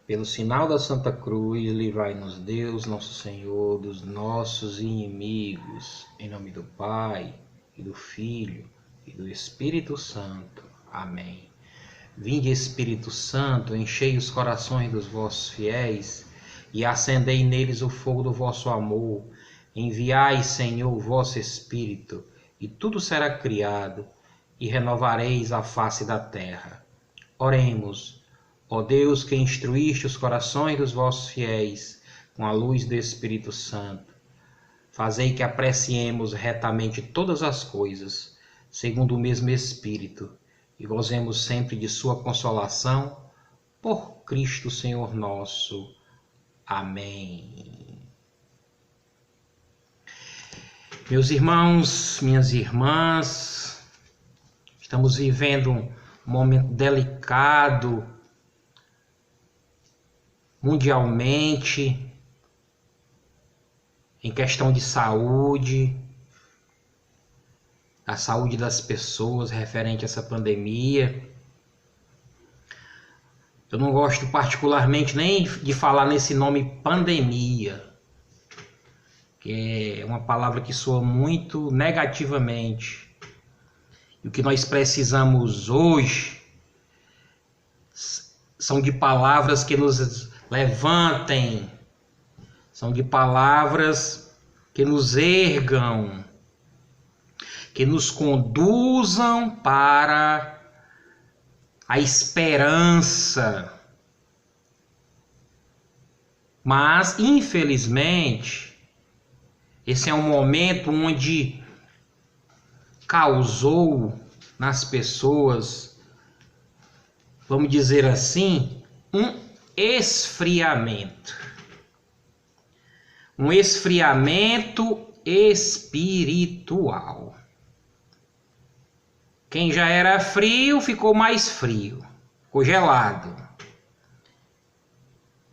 Pelo sinal da Santa Cruz, livrai-nos Deus, nosso Senhor, dos nossos inimigos. Em nome do Pai, e do Filho, e do Espírito Santo. Amém. Vinde, Espírito Santo, enchei os corações dos vossos fiéis, e acendei neles o fogo do vosso amor. Enviai, Senhor, o vosso Espírito, e tudo será criado, e renovareis a face da terra. Oremos. Ó Deus, que instruíste os corações dos vossos fiéis com a luz do Espírito Santo, fazei que apreciemos retamente todas as coisas, segundo o mesmo Espírito, e gozemos sempre de sua consolação, por Cristo Senhor nosso. Amém. Meus irmãos, minhas irmãs, estamos vivendo um momento delicado mundialmente, em questão de saúde, a saúde das pessoas referente a essa pandemia. Eu não gosto particularmente nem de falar nesse nome pandemia, que é uma palavra que soa muito negativamente. E o que nós precisamos hoje são de palavras que nos levantem, são de palavras que nos ergam, que nos conduzam para a esperança. Mas, infelizmente, esse é um momento onde causou nas pessoas, vamos dizer assim, um esfriamento espiritual. Quem já era frio ficou mais frio, ficou gelado.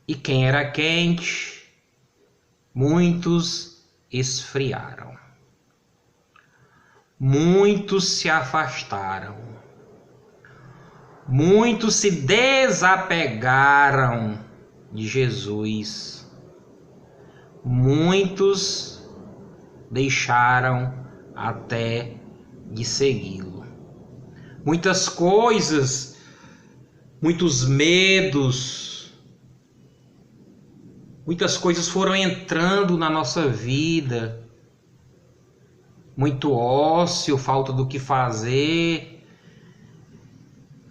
E quem era quente, muitos esfriaram. Muitos se afastaram. Muitos se desapegaram de Jesus. Muitos deixaram até de segui-lo. Muitas coisas, muitos medos, muitas coisas foram entrando na nossa vida. Muito ócio, falta do que fazer,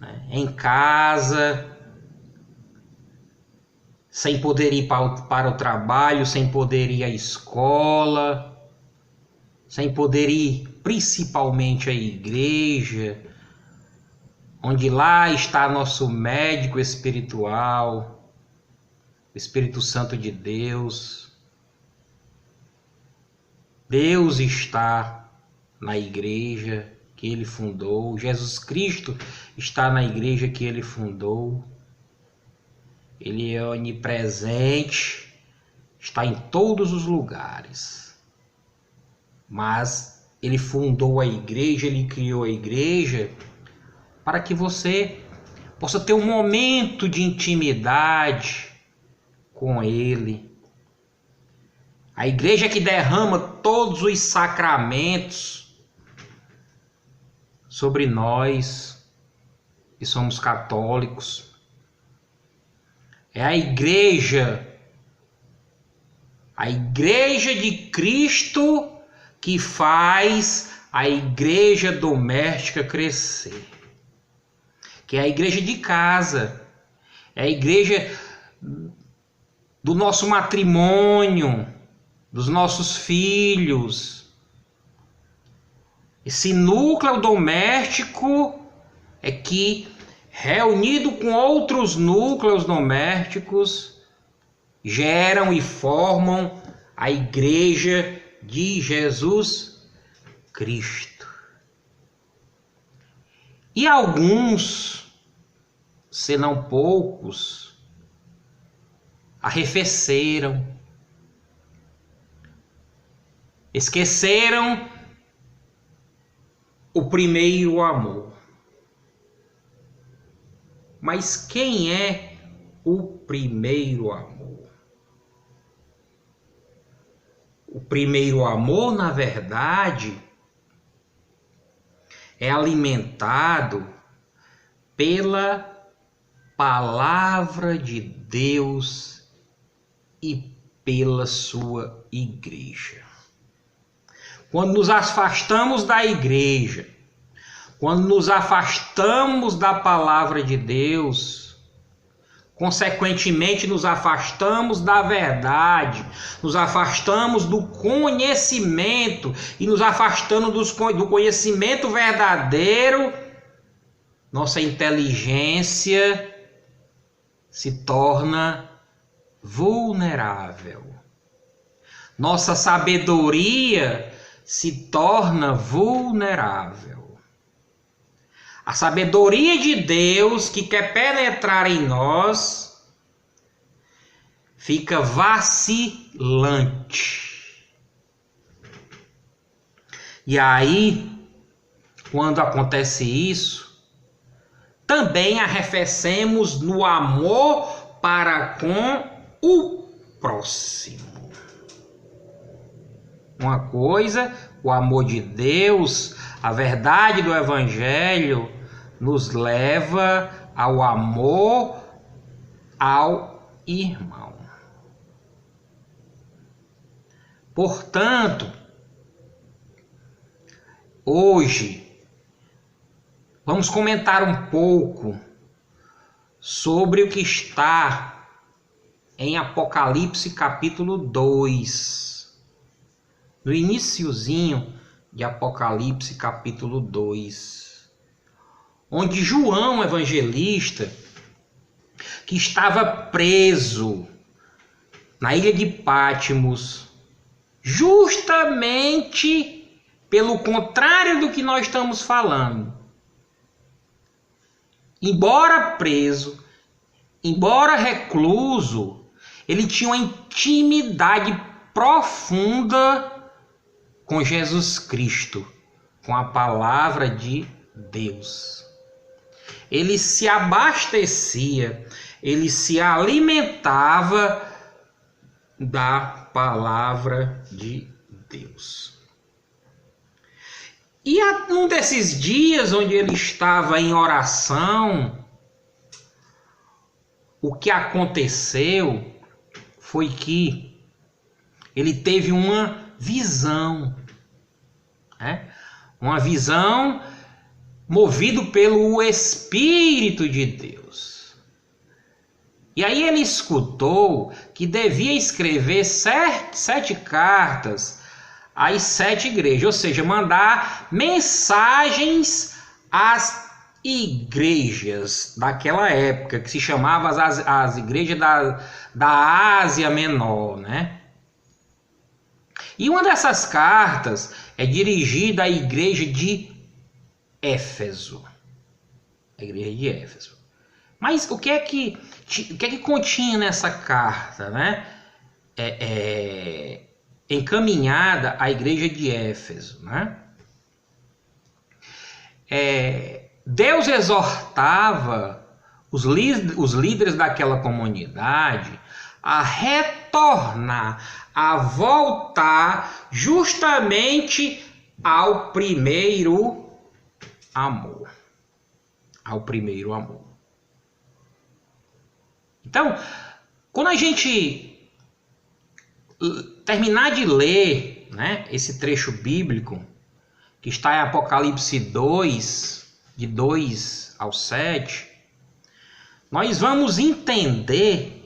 né? Em casa, sem poder ir para o trabalho, sem poder ir à escola, sem poder ir principalmente à igreja, onde lá está nosso médico espiritual, o Espírito Santo de Deus. Deus está na igreja que ele fundou, Jesus Cristo está na igreja que ele fundou. Ele é onipresente, está em todos os lugares. Mas ele fundou a igreja, ele criou a igreja para que você possa ter um momento de intimidade com ele. A igreja que derrama todos os sacramentos sobre nós que somos católicos. É a igreja de Cristo que faz a igreja doméstica crescer. Que é a igreja de casa, é a igreja do nosso matrimônio, dos nossos filhos. Esse núcleo doméstico é que, reunido com outros núcleos domésticos, geram e formam a igreja de Jesus Cristo. E alguns, se não poucos, arrefeceram, esqueceram o primeiro amor. Mas quem é o primeiro amor. O primeiro amor, na verdade, é alimentado pela palavra de Deus e pela sua igreja. Quando nos afastamos da igreja, quando nos afastamos da palavra de Deus, consequentemente nos afastamos da verdade, nos afastamos do conhecimento e nos afastando do conhecimento verdadeiro, nossa inteligência se torna vulnerável. Nossa sabedoria se torna vulnerável. A sabedoria de Deus que quer penetrar em nós fica vacilante. E aí, quando acontece isso, também arrefecemos no amor para com o próximo. Uma coisa, o amor de Deus, a verdade do Evangelho, nos leva ao amor ao irmão. Portanto, hoje, vamos comentar um pouco sobre o que está em Apocalipse capítulo 2. No iniciozinho de Apocalipse capítulo 2. Onde João evangelista, que estava preso na ilha de Patmos, justamente pelo contrário do que nós estamos falando. Embora preso, embora recluso, ele tinha uma intimidade profunda com Jesus Cristo, com a palavra de Deus. Ele se abastecia, ele se alimentava da palavra de Deus. E num desses dias onde ele estava em oração, o que aconteceu foi que ele teve uma visão, uma visão movido pelo Espírito de Deus. E aí ele escutou que devia escrever 7 cartas às 7 igrejas, ou seja, mandar mensagens às igrejas daquela época, que se chamavam as igrejas da Ásia Menor, né? E uma dessas cartas é dirigida à igreja de Éfeso. A igreja de Éfeso. Mas o que é que continha nessa carta, né? Encaminhada à igreja de Éfeso, né? Deus exortava os líderes daquela comunidade a retornar, a voltar justamente ao primeiro amor. Ao primeiro amor. Então, quando a gente terminar de ler, né, esse trecho bíblico, que está em Apocalipse 2, de 2 ao 7, nós vamos entender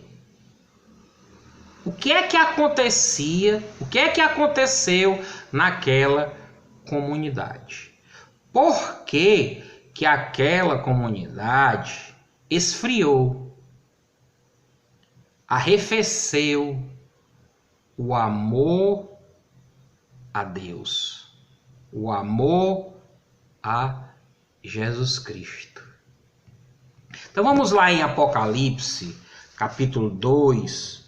o que é que acontecia, o que é que aconteceu naquela comunidade. Por que que aquela comunidade esfriou, arrefeceu o amor a Deus, o amor a Jesus Cristo. Então vamos lá em Apocalipse, capítulo 2,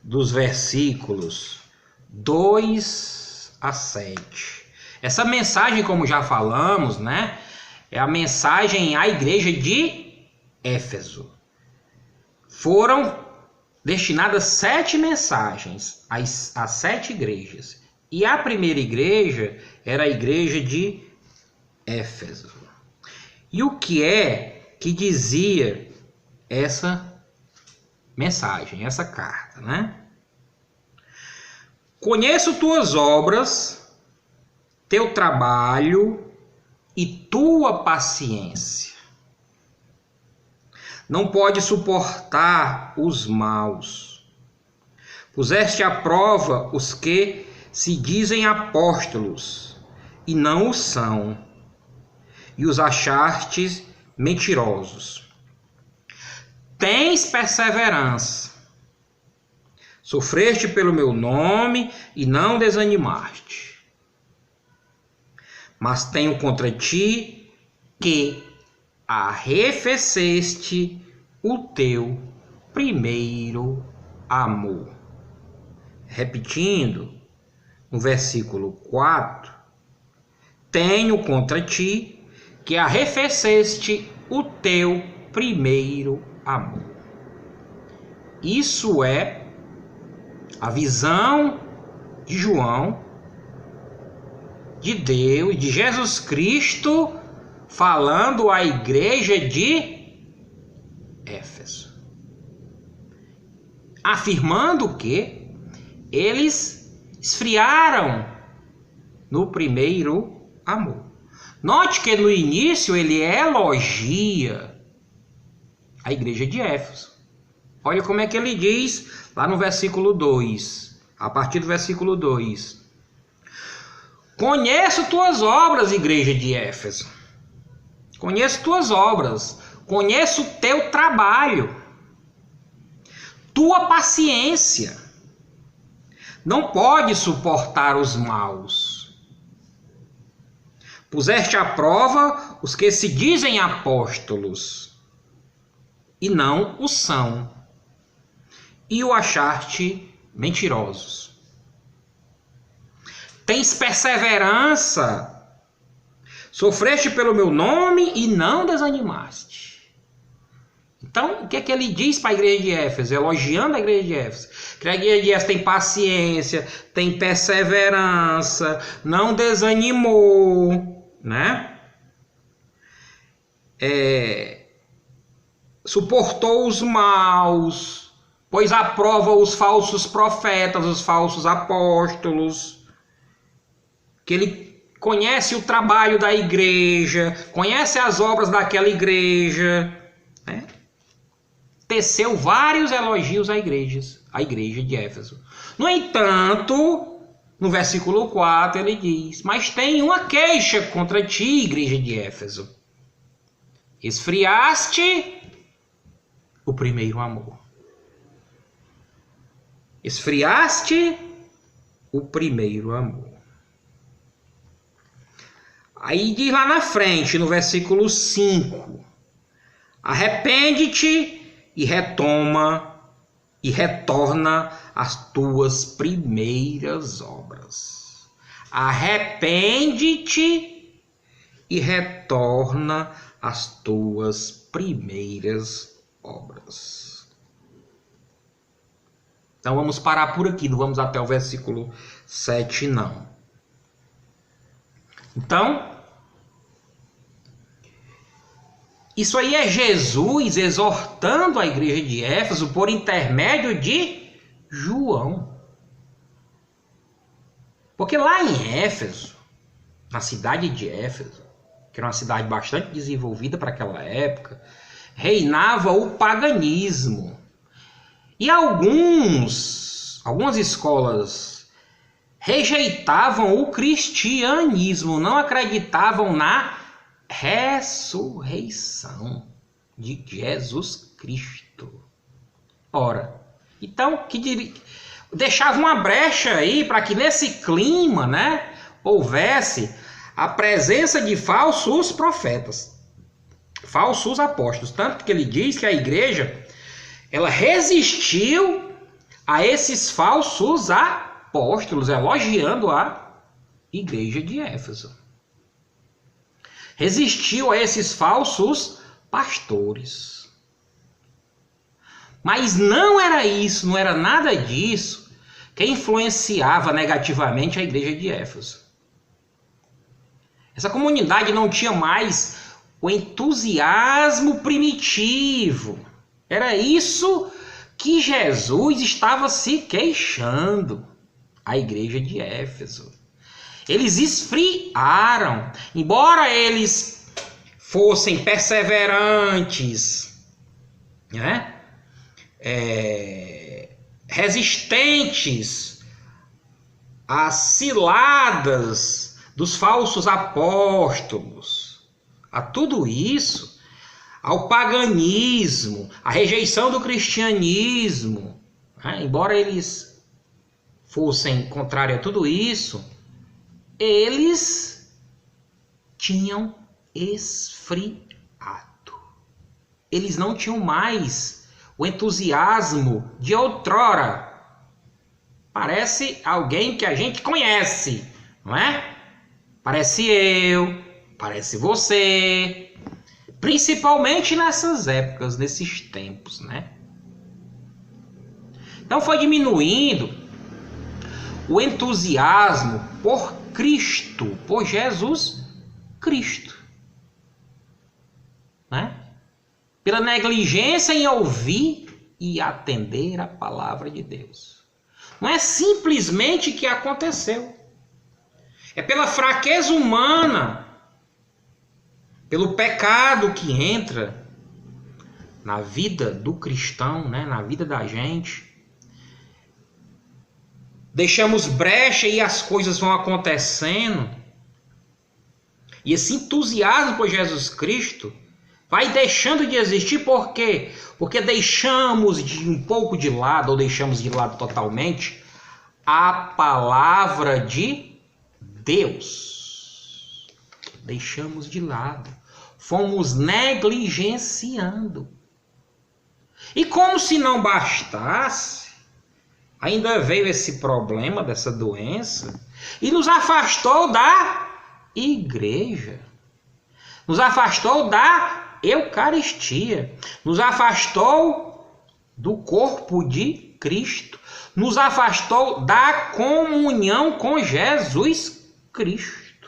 dos versículos 2 a 7. Essa mensagem, como já falamos, né, é a mensagem à igreja de Éfeso. foram destinadas 7 mensagens às 7 igrejas. E a primeira igreja era a igreja de Éfeso. E o que é que dizia essa mensagem, essa carta, né? Conheço tuas obras, teu trabalho e tua paciência. Não pode suportar os maus. Puseste à prova os que se dizem apóstolos e não o são, e os achastes mentirosos. Tens perseverança. Sofreste pelo meu nome e não desanimaste. Mas tenho contra ti que arrefeceste o teu primeiro amor. Repetindo, no versículo 4, tenho contra ti que arrefeceste o teu primeiro amor. Isso é a visão de João, de Deus, de Jesus Cristo, falando à igreja de Éfeso, afirmando que eles esfriaram no primeiro amor. Note que no início ele elogia a igreja de Éfeso. Olha como é que ele diz lá no versículo 2, a partir do versículo 2. Conheço tuas obras, igreja de Éfeso. Conheço tuas obras. Conheço o teu trabalho. Tua paciência. Não pode suportar os maus. Puseste à prova os que se dizem apóstolos e não o são, e o achaste mentirosos. Tens perseverança, sofreste pelo meu nome e não desanimaste. Então, o que é que ele diz para a igreja de Éfeso, elogiando a igreja de Éfeso? Que a igreja de Éfeso tem paciência, tem perseverança, não desanimou, né? Suportou os maus, pôs à prova os falsos profetas, os falsos apóstolos, que ele conhece o trabalho da igreja, conhece as obras daquela igreja, né? Teceu vários elogios à igreja de Éfeso. No entanto, no versículo 4 ele diz: mas tem uma queixa contra ti, igreja de Éfeso. Esfriaste o primeiro amor. Esfriaste o primeiro amor. Aí diz lá na frente, no versículo 5: arrepende-te e retorna às tuas primeiras obras. Arrepende-te e retorna às tuas primeiras obras. Então vamos parar por aqui, não vamos até o versículo 7 não. Então, isso aí é Jesus exortando a igreja de Éfeso por intermédio de João. Porque lá em Éfeso, na cidade de Éfeso, que era uma cidade bastante desenvolvida para aquela época, reinava o paganismo. E algumas escolas rejeitavam o cristianismo, não acreditavam na ressurreição de Jesus Cristo. Ora, então deixava uma brecha aí para que nesse clima, né, houvesse a presença de falsos profetas, falsos apóstolos. Tanto que ele diz que a igreja ela resistiu a esses falsos apóstolos, elogiando a igreja de Éfeso. Resistiu a esses falsos pastores. Mas não era isso, não era nada disso que influenciava negativamente a igreja de Éfeso. Essa comunidade não tinha mais o entusiasmo primitivo. Era isso que Jesus estava se queixando à igreja de Éfeso. Eles esfriaram, embora eles fossem perseverantes, né? Resistentes às ciladas dos falsos apóstolos, a tudo isso, ao paganismo, à rejeição do cristianismo, né? Embora eles fossem contrários a tudo isso, eles tinham esfriado. Eles não tinham mais o entusiasmo de outrora. Parece alguém que a gente conhece, não é? Parece eu, parece você. Principalmente nessas épocas, nesses tempos, né? Então foi diminuindo o entusiasmo por Cristo, por Jesus Cristo, né? Pela negligência em ouvir e atender a palavra de Deus. Não é simplesmente que aconteceu. É pela fraqueza humana, pelo pecado que entra na vida do cristão, né? Na vida da gente. Deixamos brecha e as coisas vão acontecendo. E esse entusiasmo por Jesus Cristo vai deixando de existir. Por quê? Porque deixamos um pouco de lado, ou deixamos de lado totalmente, a palavra de Deus. Deixamos de lado. Fomos negligenciando. E como se não bastasse, ainda veio esse problema dessa doença e nos afastou da igreja, nos afastou da Eucaristia, nos afastou do corpo de Cristo, nos afastou da comunhão com Jesus Cristo.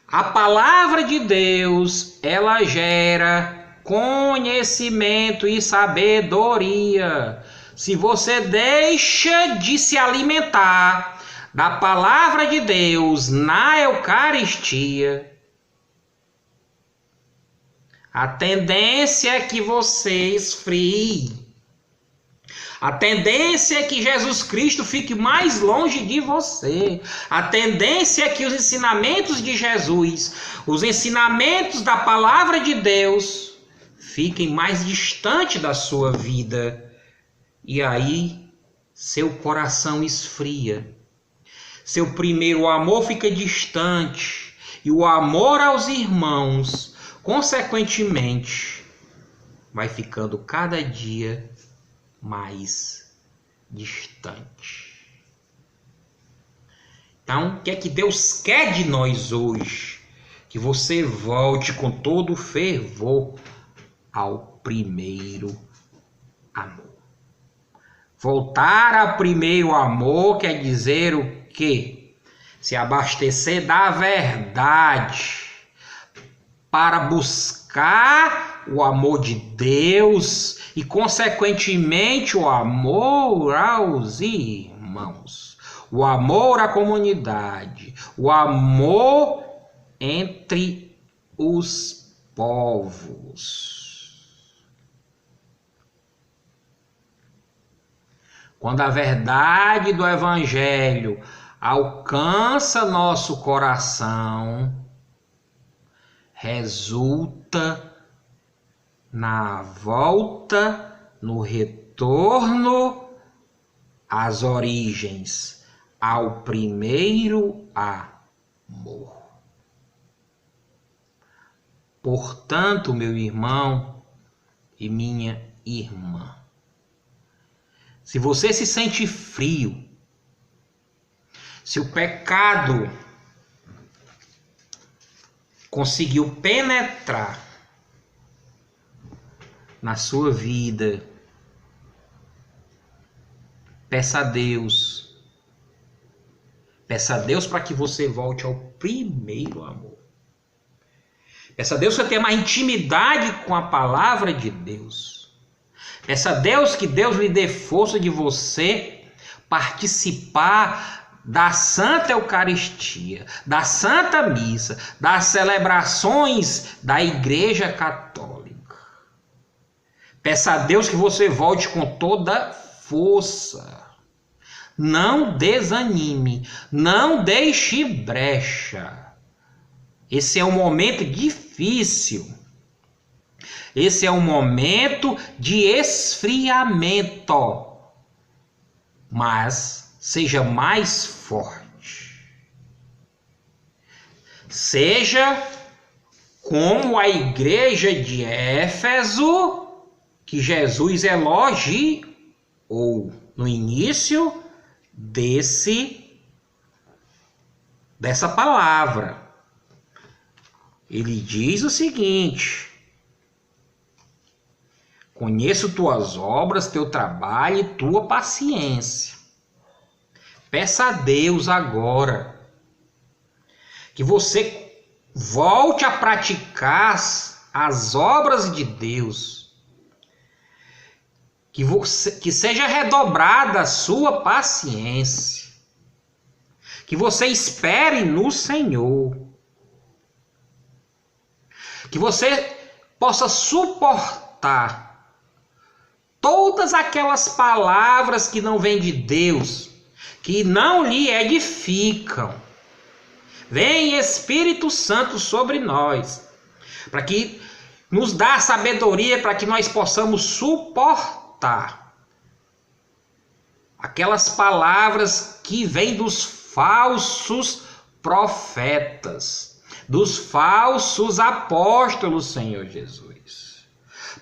A palavra de Deus, ela gera conhecimento e sabedoria. Se você deixa de se alimentar da palavra de Deus na Eucaristia, a tendência é que você esfrie. A tendência é que Jesus Cristo fique mais longe de você. A tendência é que os ensinamentos de Jesus, os ensinamentos da palavra de Deus, fiquem mais distantes da sua vida. E aí, seu coração esfria. Seu primeiro amor fica distante. E o amor aos irmãos, consequentemente, vai ficando cada dia mais distante. Então, o que é que Deus quer de nós hoje? Que você volte com todo o fervor ao primeiro amor. Voltar ao primeiro amor quer dizer o quê? Se abastecer da verdade para buscar o amor de Deus e, consequentemente, o amor aos irmãos, o amor à comunidade, o amor entre os povos. Quando a verdade do Evangelho alcança nosso coração, resulta na volta, no retorno às origens, ao primeiro amor. Portanto, meu irmão e minha irmã, se você se sente frio, se o pecado conseguiu penetrar na sua vida, peça a Deus. Peça a Deus para que você volte ao primeiro amor. Peça a Deus para ter mais intimidade com a palavra de Deus. Peça a Deus que Deus lhe dê força de você participar da Santa Eucaristia, da Santa Missa, das celebrações da Igreja Católica. Peça a Deus que você volte com toda força. Não desanime, não deixe brecha. Esse é um momento difícil. Esse é um momento de esfriamento. Mas seja mais forte. Seja como a igreja de Éfeso, que Jesus elogiou no início dessa palavra. Ele diz o seguinte: conheço tuas obras, teu trabalho e tua paciência. Peça a Deus agora que você volte a praticar as obras de Deus. Que seja redobrada a sua paciência. Que você espere no Senhor. Que você possa suportar todas aquelas palavras que não vêm de Deus, que não lhe edificam. Vem Espírito Santo sobre nós, para que nos dá sabedoria, para que nós possamos suportar aquelas palavras que vêm dos falsos profetas, dos falsos apóstolos, Senhor Jesus.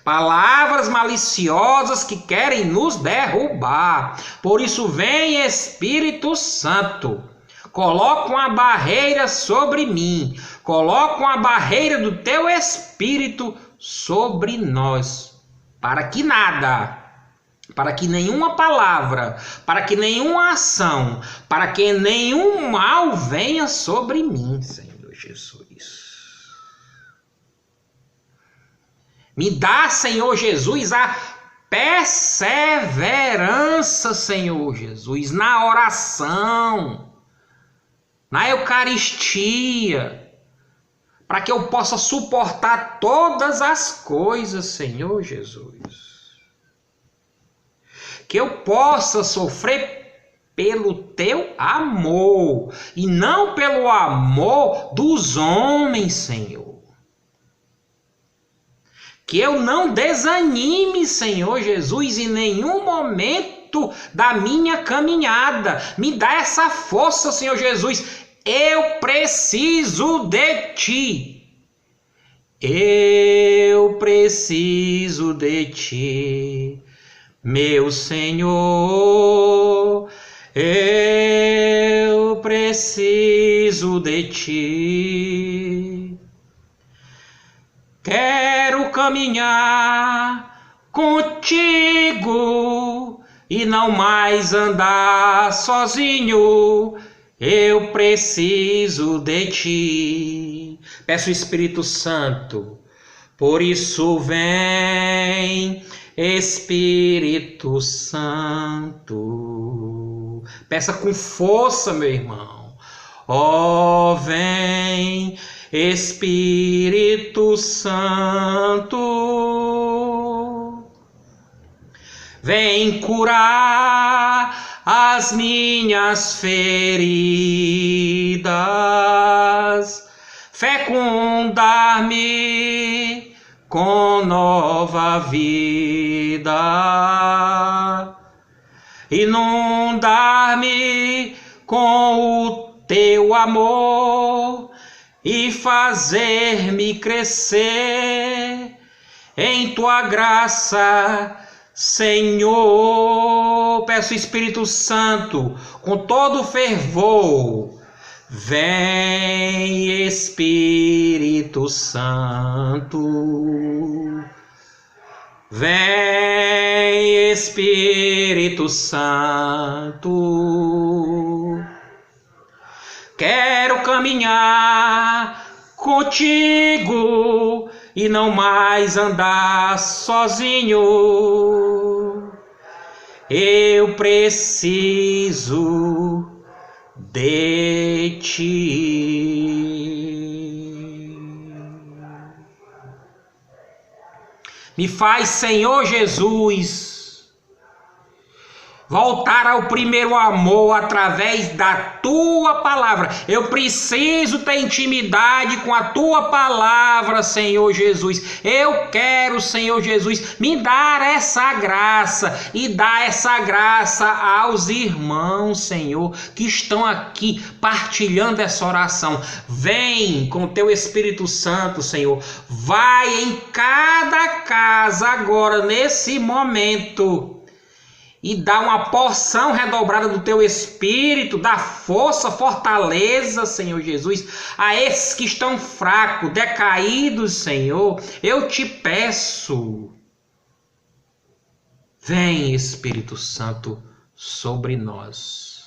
Palavras maliciosas que querem nos derrubar. Por isso vem Espírito Santo, coloca uma barreira sobre mim, coloca uma barreira do teu Espírito sobre nós, para que nada, para que nenhuma palavra, para que nenhuma ação, para que nenhum mal venha sobre mim, Senhor Jesus. Me dá, Senhor Jesus, a perseverança, Senhor Jesus, na oração, na Eucaristia, para que eu possa suportar todas as coisas, Senhor Jesus. Que eu possa sofrer pelo teu amor e não pelo amor dos homens, Senhor. Que eu não desanime, Senhor Jesus, em nenhum momento da minha caminhada. Me dá essa força, Senhor Jesus. Eu preciso de ti. Eu preciso de ti. Meu Senhor, eu preciso de ti. Quero caminhar contigo e não mais andar sozinho. Eu preciso de ti. Peço o Espírito Santo, por isso vem Espírito Santo. Peça com força, meu irmão. Ó, vem Espírito Santo. Vem curar as minhas feridas, fecundar-me com nova vida, inundar-me com o teu amor e fazer-me crescer em tua graça, Senhor. Peço, Espírito Santo, com todo fervor, Vem, Espírito Santo. Vem, Espírito Santo. Quero caminhar contigo e não mais andar sozinho. Eu preciso de ti. Me faz, Senhor Jesus, voltar ao primeiro amor através da tua palavra. Eu preciso ter intimidade com a tua palavra, Senhor Jesus. Eu quero, Senhor Jesus, me dar essa graça e dar essa graça aos irmãos, Senhor, que estão aqui partilhando essa oração. Vem com teu Espírito Santo, Senhor. Vai em cada casa agora, nesse momento, e dá uma porção redobrada do teu Espírito, da força, fortaleza, Senhor Jesus, a esses que estão fracos, decaídos, Senhor. Eu te peço, vem, Espírito Santo, sobre nós.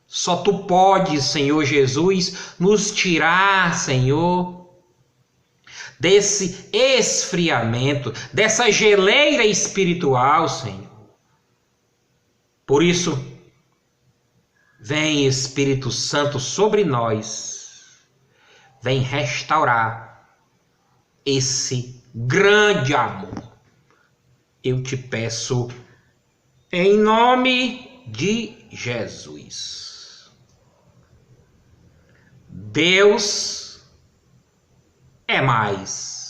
Só tu podes, Senhor Jesus, nos tirar, Senhor, desse esfriamento, dessa geleira espiritual, Senhor. Por isso, vem, Espírito Santo, sobre nós, vem restaurar esse grande amor. Eu te peço, em nome de Jesus. Deus é mais.